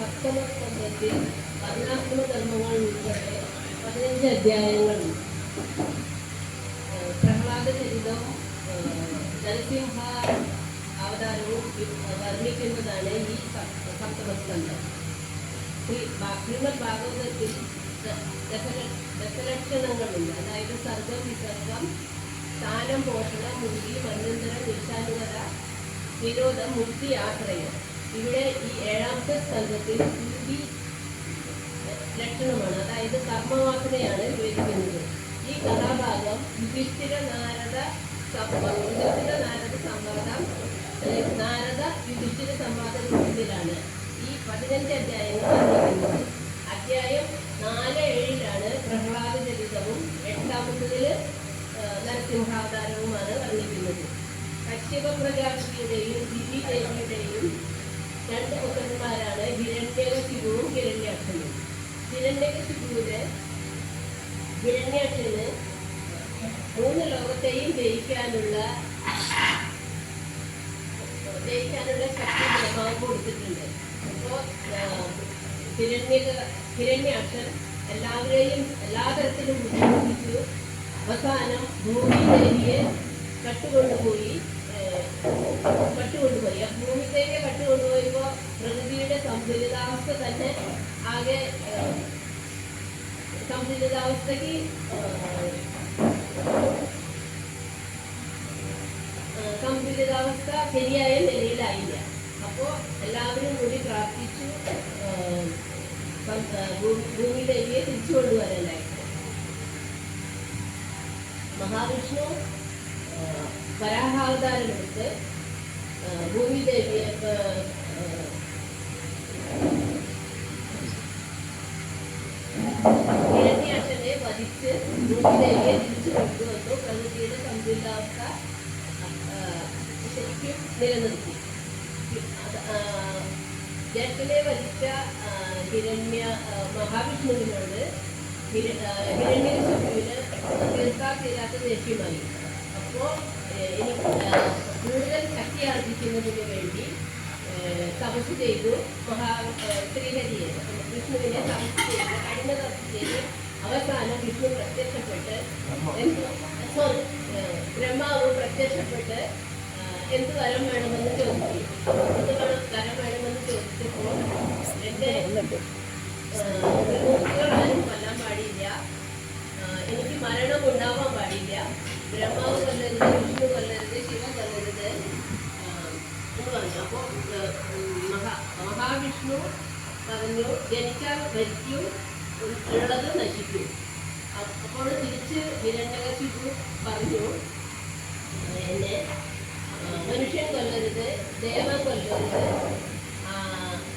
സപ്തമസ്കന്ധത്തിൽ വർണ്ണാശ്രമധർമ്മങ്ങൾ ഉൾപ്പെടെ 15 അധ്യായങ്ങളുണ്ട്. പ്രഹ്ലാദ ചരിതവും നരസിംഹ അവതാരവും വർണ്ണിക്കുന്നതാണ് ഈ സപ്തമസ്കന്ധം. ശ്രീമദ് ഭാഗവതത്തിൽ ദശലക്ഷണങ്ങളുണ്ട്. അതായത് സർഗം, വിസർഗം, സ്ഥാനം, പോഷണം, മുക്തി, മന്വന്തരം, നിശാനുകര, വിരോധം, മുക്തി, ആശ്രയം. ഇവിടെ ഈ 7ാമത്തെ സ്കന്ധത്തിൽ മുക്തി ലക്ഷണമാണ്, അതായത് കർമ്മവാസനയാണ് വിവരിക്കുന്നത്. ഈ കഥാഭാഗം യുധിഷ്ഠിര നാരദ സംവാദ രൂപത്തിലാണ് ഈ 15 അധ്യായങ്ങൾ വർണ്ണിക്കുന്നത്. അധ്യായം 4-7 പ്രഹ്ലാദ ചരിതവും 8ാമത്തേതിൽ നരസിംഹാവതാരവുമാണ് വർണ്ണിക്കുന്നത്. കശ്യപ പ്രജാപതിയുടെയും ദിതി ദേവിയുടെയും 2 പുത്രന്മാരാണ് ഹിരണ്യകശിപുവും ഹിരണ്യാക്ഷനും. ഹിരണ്യാക്ഷന് 3 ലോകത്തെയും ജയിക്കാനുള്ള ശക്തി ബ്രഹ്മാവ് കൊടുത്തിട്ടുണ്ട്. അപ്പോൾ ഹിരണ്യാക്ഷൻ എല്ലാ തരത്തിലും ബുദ്ധിമുട്ടിച്ചു. അവസാനം ഭൂമിദേവിയെ കട്ടുകൊണ്ടുപോയി. ഭൂമിദേവിയെ കട്ടുകൊണ്ടുപോയപ്പോൾ പ്രകൃതിയുടെ സന്തുലിതാവസ്ഥ തന്നെ ആകെ സന്തുലിതാവസ്ഥയ്ക്ക് ശരിയായ നിലയിലായില്ല. അപ്പോൾ എല്ലാവരും കൂടി പ്രാർത്ഥിച്ചു ഭൂമിദേവിയെ തിരിച്ചു കൊണ്ടുവരാനായിട്ട്. മഹാവിഷ്ണു വരാഹാവതാരമെടുത്ത് ഭൂമിദേവിയെ ഹിരണ്യാക്ഷനെ വധിച്ച് ഭൂമിദേവിയെ തിരിച്ചു കൊണ്ടുവന്നു. പ്രകൃതിയുടെ സന്തുലിതാവസ്ഥ ശരിക്കും നിലനിർത്തി. ജട്ടിനെ വധിച്ച മഹാവിഷ്ണുവിനോട് ഹിരണ്യകശിപുവിന് തീർക്കാൻ തീരാത്ത ദേഷ്യമായി. അപ്പോൾ എനിക്ക് കൂടുതൽ ശക്തി ആർജിക്കുന്നതിന് വേണ്ടി തപസ് ചെയ്തു. ശ്രീഹരിയെ വിഷ്ണുവിനെ തപസ് ചെയ്ത് കഠിന തപസ് ചെയ്ത് അവസാനം വിഷ്ണു പ്രത്യക്ഷപ്പെട്ട് ബ്രഹ്മാവ് പ്രത്യക്ഷപ്പെട്ട് എന്ത് വരം വേണമെന്ന് ചോദിച്ചു. വരം വേണമെന്ന് ചോദിച്ചപ്പോൾ എൻ്റെ മൂർത്തികളാരും കൊല്ലാൻ പാടില്ല, എനിക്ക് മരണം ഉണ്ടാവാൻ പാടില്ല, ബ്രഹ്മാവ് കൊല്ലരുത്, വിഷ്ണു കൊല്ലരുത്, ശിവൻ കൊല്ലരുത് എന്ന് പറഞ്ഞു. അപ്പോൾ മഹാവിഷ്ണു പറഞ്ഞു, ജനിച്ചാൽ മരിക്കും, ഉള്ളത് നശിക്കും. അപ്പോൾ തിരിച്ച് ഹിരണ്യകശിപു പറഞ്ഞു, എന്നെ മനുഷ്യൻ കൊല്ലരുത്, ദേവൻ കൊല്ലരുത്,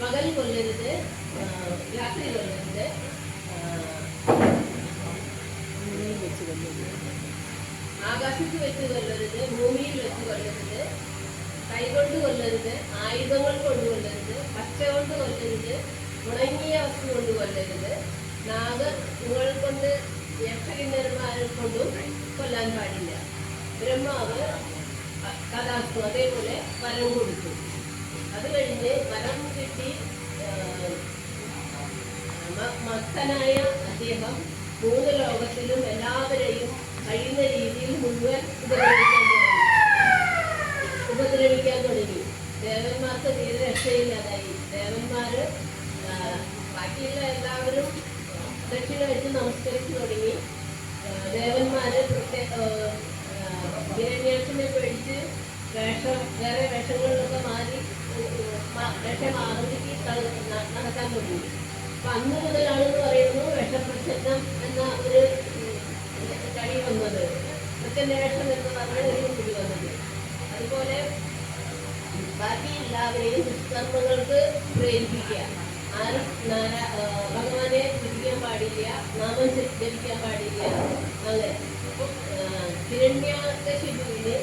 പകൽ കൊല്ലരുത്, രാത്രി കൊല്ലരുത്, ആകാശത്ത് വെച്ച് കൊല്ലരുത്, ഭൂമിയിൽ വെച്ച് കൊല്ലരുത്, കൈകൊണ്ട് കൊല്ലരുത്, ആയുധങ്ങൾ കൊണ്ട് കൊല്ലരുത്, പച്ച കൊണ്ട് കൊല്ലരുത്, ഉണങ്ങിയ വസ്തു കൊണ്ട് കൊല്ലരുത്, നാഗങ്ങൾ കൊണ്ട് യക്ഷകിന്നരന്മാരെ കൊണ്ടും കൊല്ലാൻ പാടില്ല. ബ്രഹ്മാവ് കഥാസ്തു അതേപോലെ വരം കൊടുത്തു. അത് കഴിഞ്ഞ് വരം കിട്ടി മക്തനായ അദ്ദേഹം 3 ലോകത്തിലും എല്ലാവരെയും കഴിയുന്ന രീതിയിൽ മുഴുവൻ ഉപദ്രവിക്കാൻ തുടങ്ങി. ദേവന്മാർക്ക് തീരെ രക്ഷയില്ലാതായി. ദേവന്മാര് ബാക്കിയുള്ള എല്ലാവരും ദക്ഷിണ വെച്ച് നമസ്കരിച്ചു തുടങ്ങി. ദേവന്മാര് ഹിരണ്യാക്ഷനെ പേടിച്ച് വേറെ വേഷങ്ങളിലൊക്കെ മാറി വേഷമാകൃതിക്ക് നടക്കാൻ തുടങ്ങി. അപ്പൊ അന്ന് മുതലാണെന്ന് പറയുന്നു വേഷപ്രച്ഛന്നം എന്ന ഒരു കളി വന്നത്, പ്രച്ഛന്ന വേഷം എന്ന് പറഞ്ഞ ഒരു കുടി വന്നത്. അതുപോലെ ബാക്കി എല്ലാവരെയും ദുഷ്കർമ്മങ്ങൾക്ക് പ്രേരിപ്പിക്കുക. ആരും ഭഗവാനെ ജപിക്കാൻ പാടില്ല, നാമം ജപിക്കാൻ പാടില്ല. അങ്ങനെ ഹിരണ്യകശിപുവിന്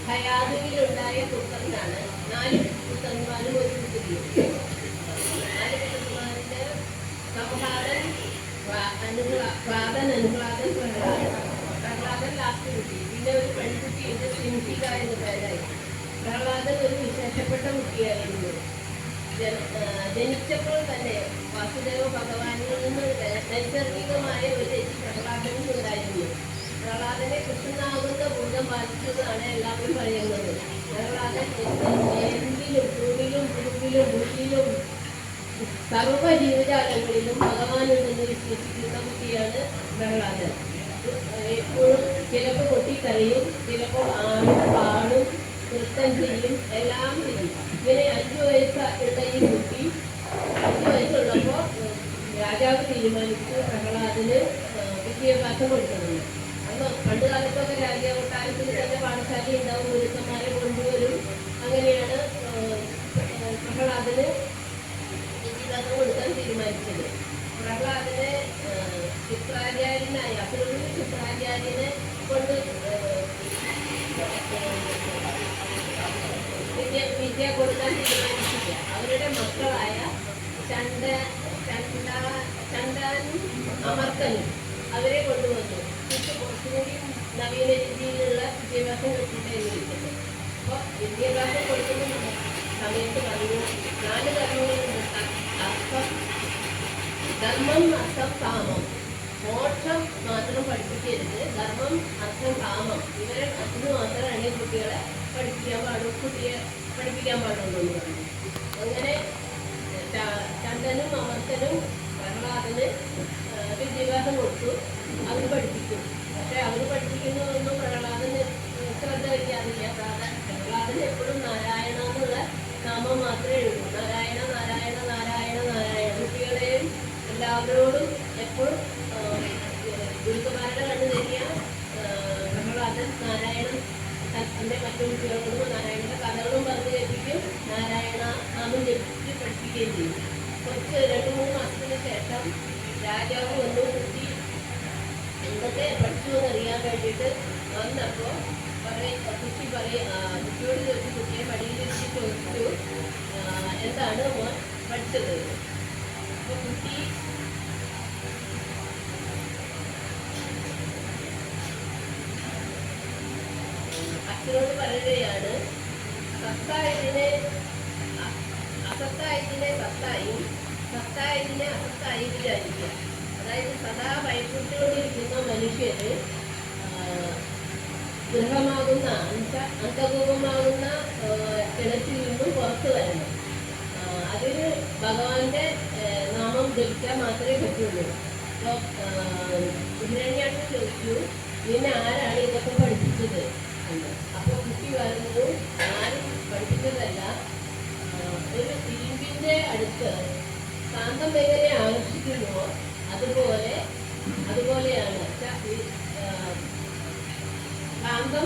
ഹയാതുവിലുണ്ടായ പുത്രനാണ്. 4 പുത്രന്മാരും ഒരു പുത്രിയും. 4 പുത്രന്മാരുടെ സംഹാരൻ, പ്രഹ്ലാദൻ ലാസ്റ്റ് കുട്ടി. പിന്നെ ഒരു പെൺകുട്ടിയുണ്ട്, സിംഹിക എന്ന് പേരായി. പ്രഹ്ലാദൻ ഒരു വിശേഷപ്പെട്ട കുട്ടിയായിരുന്നു. ജനിച്ചപ്പോൾ തന്നെ വാസുദേവ ഭഗവാനിൽ നിന്ന് നൈസർഗികമായ ഒരു രചി പ്രഹ്ലാദനും ഉണ്ടായിരുന്നു. പ്രഹ്ലാദനെ കൃഷ്ണനാകുന്ന ഭൂതം ബാധിച്ചതാണ് എല്ലാവരും പറയുന്നത്. പ്രഹ്ലാദൻ എന്തിലും ഭൂമിയിലും ഭൂമിയിലും ഭൂമിയിലും സർവ്വ ജീവജാലങ്ങളിലും ഭഗവാനുണ്ടെന്ന് വിശ്വസിക്കുന്ന കുട്ടിയാണ് പ്രഹ്ലാദൻ. എപ്പോഴും ചിലപ്പോൾ കൊട്ടിക്കരയും, ചിലപ്പോൾ ആടും പാടും, നൃത്തം ചെയ്യും, എല്ലാം ചെയ്യും. ഇങ്ങനെ 5 വയസ്സുള്ള ഈ കുട്ടി 5 വയസ്സുള്ളപ്പോൾ രാജാവ് തീരുമാനിച്ചു പ്രഹ്ലാദന് വിദ്യാഭ്യാസം കൊടുക്കണമെന്ന്. അന്ന് പണ്ട് കാലത്തൊക്കെ രാജകൊട്ടാരത്തിൽ തന്നെ പാഠശാല ഉണ്ടാവും, ഗുരുക്കന്മാരെ കൊണ്ടുവരും. അങ്ങനെയാണ് പ്രഹ്ലാദന് വിദ്യാഭ്യാസം കൊടുക്കാൻ തീരുമാനിച്ചത്. പ്രഹ്ലാദനെ ശുക്രാചാര്യനായ അസുരൂർ ശുക്രാചാര്യനെ കൊണ്ട് വിദ്യ കൊടുക്കാൻ തീരുമാനിച്ചില്ല. അവരുടെ മക്കളായ ചണ്ടാനും അമർക്കനും അവരെ കൊണ്ടുവന്നു. കുറച്ചുകൂടി നവീന രീതിയിലുള്ള വിദ്യാഭ്യാസം കിട്ടട്ടെ എന്ന് വിളിക്കുന്നത്. അപ്പോൾ വിദ്യാഭ്യാസം കൊടുക്കുന്ന സമയത്ത് പറഞ്ഞു 4 കർമ്മങ്ങളുണ്ട്. ധർമ്മം, അർത്ഥം, കാമം. മോക്ഷം മാത്രം പഠിപ്പിക്കരുത്. ധർമ്മം, അർത്ഥം, കാമം ഇവരെ അതിന് മാത്രമാണ് കുട്ടികളെ കുട്ടിയെ പഠിപ്പിക്കാൻ പാടുള്ളൂ എന്ന് പറഞ്ഞു. അങ്ങനെ ചന്ദനും അമർത്തനും പ്രഹ്ലാദന് വിദ്യാഭ്യാസം കൊടുത്തു. അവർ പഠിപ്പിക്കും. പക്ഷെ അവർ പഠിപ്പിക്കുന്നതൊന്നും പ്രഹ്ലാദന് ശ്രദ്ധ വയ്ക്കാറില്ല. പ്രഹ്ലാദന് എപ്പോഴും നാരായണ എന്നുള്ള നാമം മാത്രമേ ഉള്ളൂ. നാരായണ നാരായണ നാരായണ നാരായണ. കുട്ടികളെയും എല്ലാവരോടും എപ്പോഴും ഗുരുക്കന്മാരുടെ കണ്ടു തരിക. പ്രഹ്ലാദൻ നാരായണൻ തന്റെ മറ്റു കുട്ടികളോടും നാരായണന്റെ കഥകളും പറഞ്ഞു കേൾപ്പിക്കും. നാരായണ നാമം ജപിച്ച് പഠിപ്പിക്കുകയും ചെയ്യും. കുറച്ച് 2-3 മാസത്തിന് ശേഷം രാജാവ് വന്നു. കുട്ടി എന്തൊക്കെ പഠിച്ചു എന്നറിയാൻ വേണ്ടിയിട്ട് വന്നപ്പോൾ കുട്ടിയോട് ചോദിച്ചു. കുട്ടിയെ മടിയിലിരിച്ച് ചോദിച്ചു, എന്താണ് മോൻ പഠിച്ചത്? അപ്പോൾ കുട്ടി അച്ഛനോട് പറയുകയാണ്, സത്തായതിനെ അസത്തായതിനെ സത്തായും സത്തായതിനെ അസത്തായി വിചാരിക്കുക. അതായത് സദാ വൈകുട്ടിയോടിരിക്കുന്ന മനുഷ്യന് ഗൃഹമാകുന്ന അന്തകൂപമാകുന്ന കിണറ്റിൽ നിന്നും പുറത്തു വരണം. അതിന് ഭഗവാന്റെ നാമം ജപിക്കാൻ മാത്രമേ പറ്റുള്ളൂ. അപ്പോൾ ഹിരണ്യാക്ഷൻ ചോദിച്ചു, നിന്നെ ആരാണ് ഇതൊക്കെ പഠിപ്പിച്ചത് എന്ന്. അപ്പോൾ കുട്ടി പറഞ്ഞു, ആരും പഠിപ്പിച്ചതല്ല. ഒരു ഇരുമ്പിൻ്റെ അടുത്ത് കാന്തം എങ്ങനെ ആകർഷിക്കുന്നുവോ അതുപോലെയാണ് കാന്തം.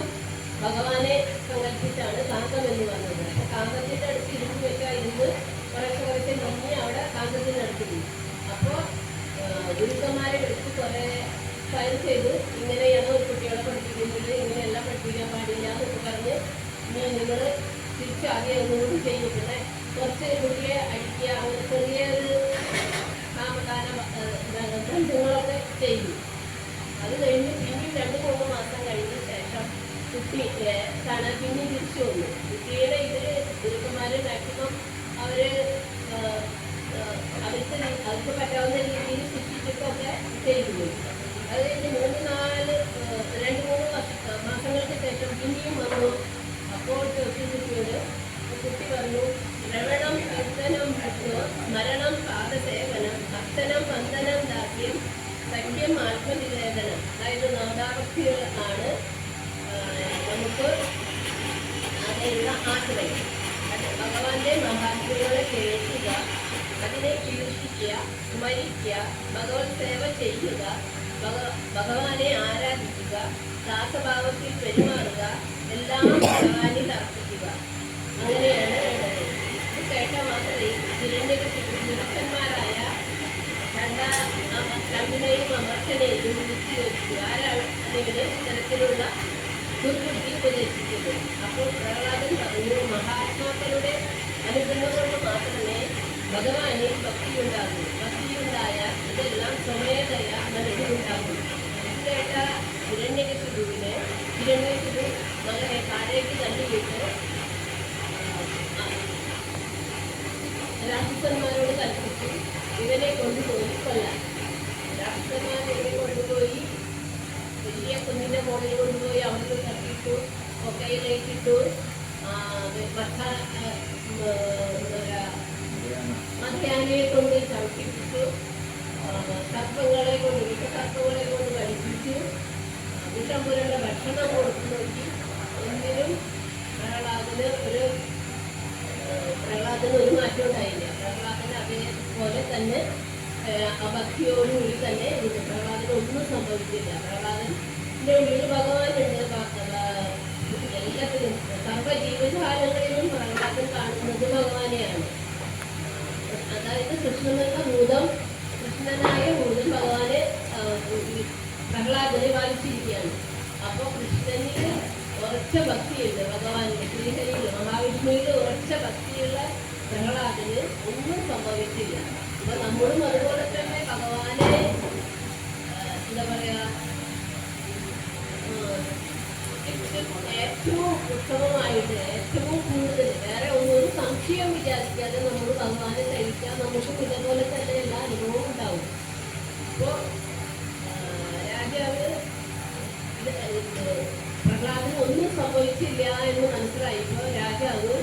ഭഗവാനെ സങ്കല്പിച്ചാണ് കാന്തം എന്ന് പറഞ്ഞത്. അപ്പോൾ കാന്തത്തിൻ്റെ അടുത്ത് ഇരുമ്പ് വെച്ചാൽ ഇരുന്ന് കുറച്ച് മുന്നേ അവിടെ കാന്തത്തിൻ്റെ അടുത്ത്. അപ്പോൾ ഗുരുക്കന്മാരെ വിളിച്ച് കുറേ ഫയൽ ചെയ്ത്, ഇങ്ങനെയാണ് ഒരു കുട്ടികളെ പഠിപ്പിക്കുന്നത്, ഇങ്ങനെയെല്ലാം പഠിപ്പിക്കാൻ പാടില്ല എന്നൊക്കെ പറഞ്ഞ് നിങ്ങൾ തിരിച്ചാദ്യം ഒന്നുകൂടി ചെയ്യും. പിന്നെ കുറച്ച് കുട്ടിയെ അടിക്കുക, അങ്ങനെ ചെറിയൊരു കാമദാന ബന്ധങ്ങളൊക്കെ ചെയ്തു. അത് കഴിഞ്ഞ് പിന്നെയും 2-3 മാസം കഴിഞ്ഞ ശേഷം കുട്ടി പിന്നെയും തിരിച്ചു വന്നു. കുട്ടിയുടെ ഗുരുക്കന്മാരെ മാക്സിമം അവർക്ക് പറ്റാവുന്ന രീതിയിൽ ശിക്ഷിച്ചിട്ടൊക്കെ ചെയ്തു. അത് കഴിഞ്ഞ് 2-3 മാസങ്ങൾക്ക് ശേഷം പിന്നെയും വന്നു. അപ്പോൾ കുട്ടിയോട് കുട്ടി പറഞ്ഞു, ശ്രവണം കീർത്തനം സ്മരണം പാദസേവനം ഭക്തനം വന്ദനം ദാസ്യം സഖ്യം ആത്മനിവേദനം. അതായത് നാദാവസ്ഥകൾ ആണ് നമുക്ക് അതിനുള്ള ആശ്രയം. ഭഗവാന്റെ മഹാത്മ്യങ്ങളെ കേൾക്കുക, അതിനെ കീർത്തിക്കുക, സ്മരിക്കുക, ഭഗവത് സേവ ചെയ്യുക, ഭഗവാനെ ആരാധിക്കുക, ദാസഭാവത്തിൽ പെരുമാറുക, എല്ലാം ഭഗവാനിൽ അർപ്പിക്കുക. അങ്ങനെയാണ് മാത്രയിൽ ഹിരണ്യകശിപുരായ രണ്ടിനെയും അമർഷനെയും വിളിച്ചു വെച്ചു. ആരാണ് അതിന് ഇത്തരത്തിലുള്ള ദുർബുദ്ധി ഉപദേശിക്കുന്നത്? അപ്പോൾ പ്രഹ്ലാദൻ പറഞ്ഞു, മഹാത്മാക്കളുടെ അനുഗ്രഹം കൊണ്ട് മാത്രമേ ഭഗവാനിൽ ഭക്തിയുണ്ടാകൂ. ഭക്തിയുണ്ടായാൽ ഇതെല്ലാം സ്വമേധയാ മനസ്സിലുണ്ടാകും. കേട്ട ഹിരണ്യകശിപുവിനെ ഹിരണ്യകശിപു മകനെ താഴേക്ക് തള്ളിയിട്ട് രാക്ഷസന്മാരോട് കൽപ്പിച്ചു ഇവനെ കൊണ്ടുപോയി കൊല്ലാൻ. രാക്ഷസന്മാർ ഇവനെ കൊണ്ടുപോയി വലിയ കുന്നിൻ്റെ മുകളിൽ കൊണ്ടുപോയി അവിടെ തട്ടിയിട്ടു, കൊക്കയിലേക്കിട്ടു, മധ്യാനയെ കൊണ്ട് ചവിട്ടിപ്പിച്ചു, സർപ്പങ്ങളെ കൊണ്ട് വിഷസർപ്പങ്ങളെ കൊണ്ട് കഴിപ്പിച്ചു, വിഷം പുരണ്ട ഭക്ഷണം കൊടുത്തു നോക്കി. എന്തിനും പ്രഹ്ലാദന് ഒരു മാറ്റം ഉണ്ടായില്ല. പ്രഹ്ലാദന് അതേപോലെ തന്നെ ഭക്തിയോടുകൂടി തന്നെ ഇരുന്നു. പ്രഹ്ലാദന് ഒന്നും സംഭവിച്ചില്ല. പ്രഹ്ലാദന്റെ ഉള്ളിൽ ഭഗവാനുണ്ട്. എല്ലാത്തിലും സർവ്വജീവജാലങ്ങളിലും പ്രഹ്ലാദൻ കാണുന്നത് ഭഗവാനെയാണ്. അതായത് കൃഷ്ണനെന്ന ഭൂതം, കൃഷ്ണനായ ഭൂതം ഭഗവാനെ പ്രഹ്ലാദനെ ബാധിച്ചിരിക്കുകയാണ്. അപ്പോൾ കൃഷ്ണനിൽ ഉറച്ച ഭക്തിയുണ്ട്. ഭഗവാന്റെ ശ്രീഹരിയിൽ മഹാവിഷ്ണുവിൽ ഉറച്ച ഭക്തിയുള്ള പ്രഹ്ലാദന് ഒന്നും സംഭവിച്ചില്ല. അപ്പൊ നമ്മളും അതുപോലെ തന്നെ ഭഗവാനെ എന്താ പറയാ, ഏറ്റവും ഉത്തമമായിട്ട് ഏറ്റവും കൂടുതൽ വേറെ ഒരു സംശയം വിചാരിക്കാതെ നമ്മൾ ഭഗവാനെ കഴിക്കാൻ നമുക്കും ഇതേപോലെ തന്നെ എല്ലാ അനുഭവവും ഉണ്ടാവും. അപ്പോൾ രാജാവ് പ്രഹ്ലാദന് ഒന്നും സംഭവിച്ചില്ല എന്ന് മനസ്സിലായപ്പോൾ രാജാവ്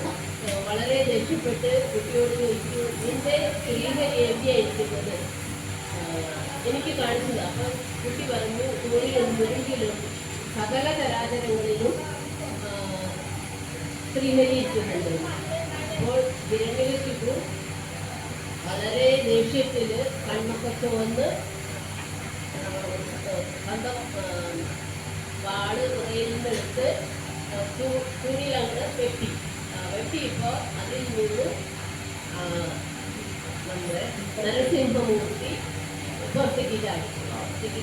വളരെ ദേഷ്യപ്പെട്ട് കുട്ടിയോട് ചോദിച്ചു, നിന്റെ ശ്രീഹരി എവിടെയായിരിക്കുന്നത് എനിക്ക് കാണിച്ചത്. അപ്പം കുട്ടി പറഞ്ഞു, തോണിയിലും മുരുകിലും സകല ചരാചരങ്ങളിലും ശ്രീഹരി ഇരിക്കുന്നുണ്ട്. അപ്പോൾ ഹിരണ്യകശിപു വളരെ ദേഷ്യത്തിൽ കണ്ണൊക്കെ വന്ന് വാള് പുറയിൽ നിന്നെടുത്ത് തുണിയിലങ്ങ് വെട്ടിയപ്പോൾ അതിൽ നിന്ന് നമ്മുടെ നരസിംഹമൂർത്തി പുറത്തേക്ക്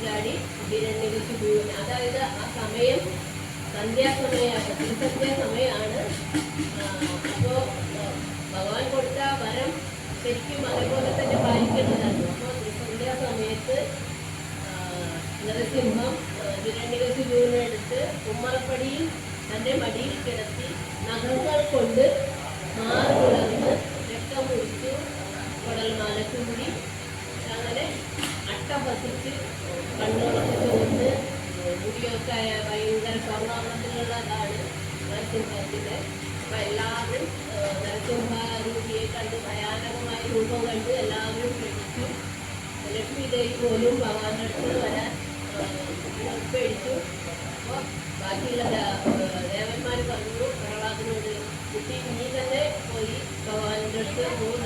ചാടി ഹിരണ്യകശിപുവിനെ, അതായത് ആ സമയം സന്ധ്യാസമയമാണ്, സന്ധ്യാസമയമാണ്. അപ്പോൾ ഭഗവാൻ കൊടുത്ത വരം ശരിക്കും അതേപോലെ തന്നെ പാലിക്കേണ്ടതാണ്. അപ്പോൾ സന്ധ്യാസമയത്ത് നരസിംഹം ഹിരണ്യകശിപുവിനെ എടുത്ത് ഉമ്മറപ്പടിയിൽ തൻ്റെ മടിയിൽ കിടത്തി നഖങ്ങൾ കൊണ്ട് മാറ് പിളർന്ന് രക്തം കുടിച്ചു, കുടൽമാല ചൂടി, അങ്ങനെ അട്ടഹസിച്ച് കണ്ണുകളൊക്കെ ചോദിച്ച് മുടിയൊക്കെ ഭയങ്കര സ്വർണ്ണാഭരണത്തിലുള്ളതാണ് നരസിംഹത്തിൻ്റെ. അപ്പം എല്ലാവരും നരസിംഹരൂപിയെ കണ്ട് ഭയാനകമായ രൂപം കണ്ട് എല്ലാവരും പേടിച്ചു. ലക്ഷ്മി ദേവി പോലും ഭഗവാന്റെ അടുത്ത് വരാൻ പേടിച്ചു. അപ്പോൾ ബാക്കിയുള്ള ദേവന്മാർ പറഞ്ഞു പ്രഹ്ലാദനോട്, കുട്ടി നീ തന്നെ പോയി ഭഗവാന്റെ അടുത്ത് പോകും.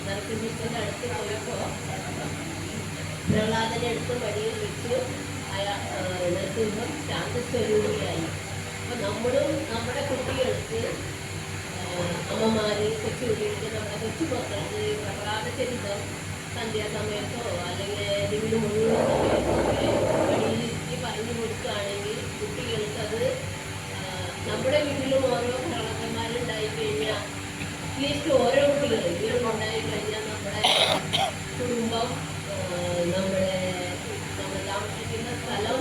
നരസിംഹത്തിൻ്റെ അടുത്ത് പോയപ്പോൾ പ്രഹ്ലാദനെ എടുത്ത് വടിയിൽ വെച്ച് നരസിംഹം ശാന്തസ്വരൂപിയായി. അപ്പം നമ്മളും നമ്മുടെ കുട്ടികൾക്ക്, അമ്മമാർ, കൊച്ചുകുട്ടികൾക്ക്, നമ്മുടെ കൊച്ചുമക്കൾക്ക് പ്രഹ്ലാദ ചരിതം സന്ധ്യാസമയത്തോ അല്ലെങ്കിൽ ഏതെങ്കിലും ഒഴിവുള്ള സമയത്തോ വഴിയിലിരുത്തി പറഞ്ഞു കൊടുക്കുകയാണെങ്കിൽ കുട്ടികൾക്ക് അത് നമ്മുടെ വീട്ടിലും ഓരോ പ്രഹ്ലാദന്മാരുണ്ടായി കഴിഞ്ഞാൽ, അറ്റ്ലീസ്റ്റ് ഓരോ കുട്ടികളും വീട്ടിലും ഉണ്ടായി കഴിഞ്ഞാൽ നമ്മുടെ കുടുംബം, നമ്മൾ താമസിക്കുന്ന സ്ഥലം,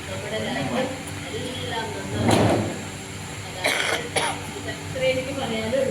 നമ്മുടെ രാജ്യം എല്ലാം നന്നായി. അതായത് ഇതത്ര എനിക്ക് പറയാനുള്ളൂ.